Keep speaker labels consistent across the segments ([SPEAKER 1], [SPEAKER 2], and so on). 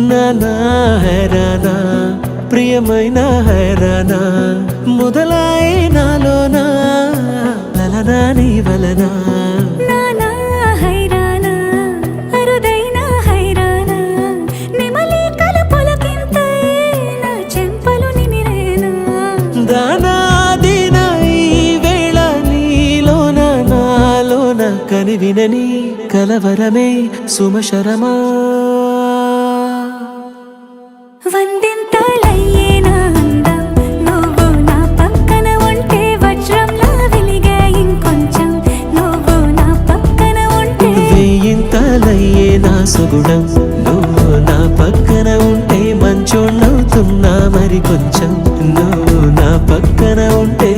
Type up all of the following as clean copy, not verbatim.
[SPEAKER 1] నానా హైరానా ప్రియమైన హైరానా మొదలాయి నాలోనా లలనా నీ వలనా
[SPEAKER 2] నానా హైరానా అరుదైన హైరానా నెమలి కలపులకింతై నా చెంపలు నిమిరేనా
[SPEAKER 1] దానాదిన ఈ వేళ నీలోన నాలోన కనివినని కలవరమే సుమశరమా
[SPEAKER 2] వందింతలయ్యేనా అందం నువ్వు నా పక్కన ఉంటే వజ్రంలా వెలిగే ఇంకొంచెం నువ్వు నా పక్కన ఉంటే
[SPEAKER 1] వేయింతలయ్యే నా సుగుణం నువ్వు నా పక్కన ఉంటే మంచోణ్ణవుతున్నా మరి కొంచెం నువ్వు నా పక్కన ఉంటే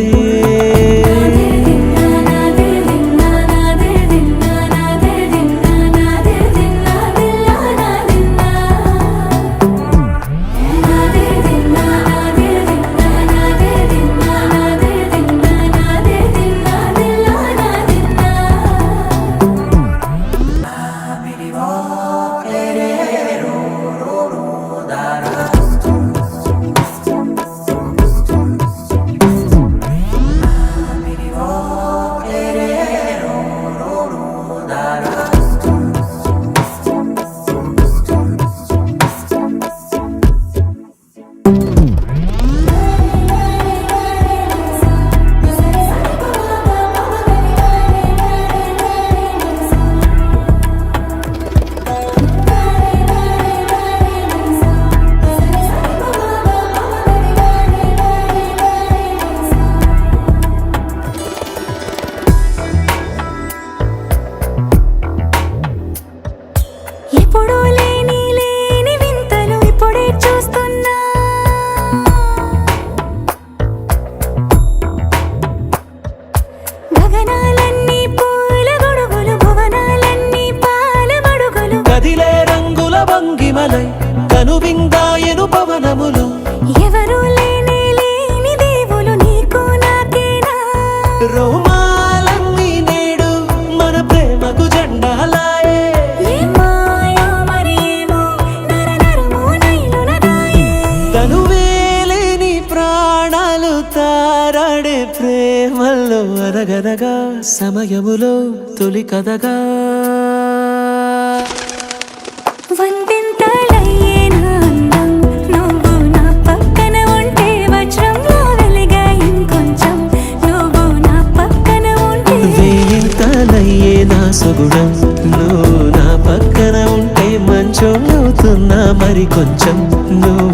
[SPEAKER 2] ఎప్పుడూ లేని వింతలు ఇప్పుడే చూస్తున్నా గగనాలన్నీ పూల గొడుగులు భువనాలన్నీ పాల మడుగులు
[SPEAKER 1] కదిలే రంగుల భంగిమలై కనువిందాయను పవనములు
[SPEAKER 2] ఎవరూ లేని దేవులు నీకు నాకేనా
[SPEAKER 1] రోమాలన్నీ నేడు మన ప్రేమకు జెండాలాయే
[SPEAKER 2] మాయో మరి ఏమో నరనరమో నైలున దాయే
[SPEAKER 1] తనువేలేని ప్రాణాలు తారాడే ప్రేమల్లో అరగరగా సమయములో తొలి కథగా
[SPEAKER 2] వందింతలయ్యేనా అందం నువ్వు నా పక్కన ఉంటే వజ్రంలా వెలిగే ఇంకొంచెం నువ్వు నా పక్కన ఉంటే
[SPEAKER 1] వేయింతలయ్యే నా సుగుణం నువ్వు నా పక్కన ఉంటే మంచోళ్ళవుతున్నా మరి కొంచెం నువ్వు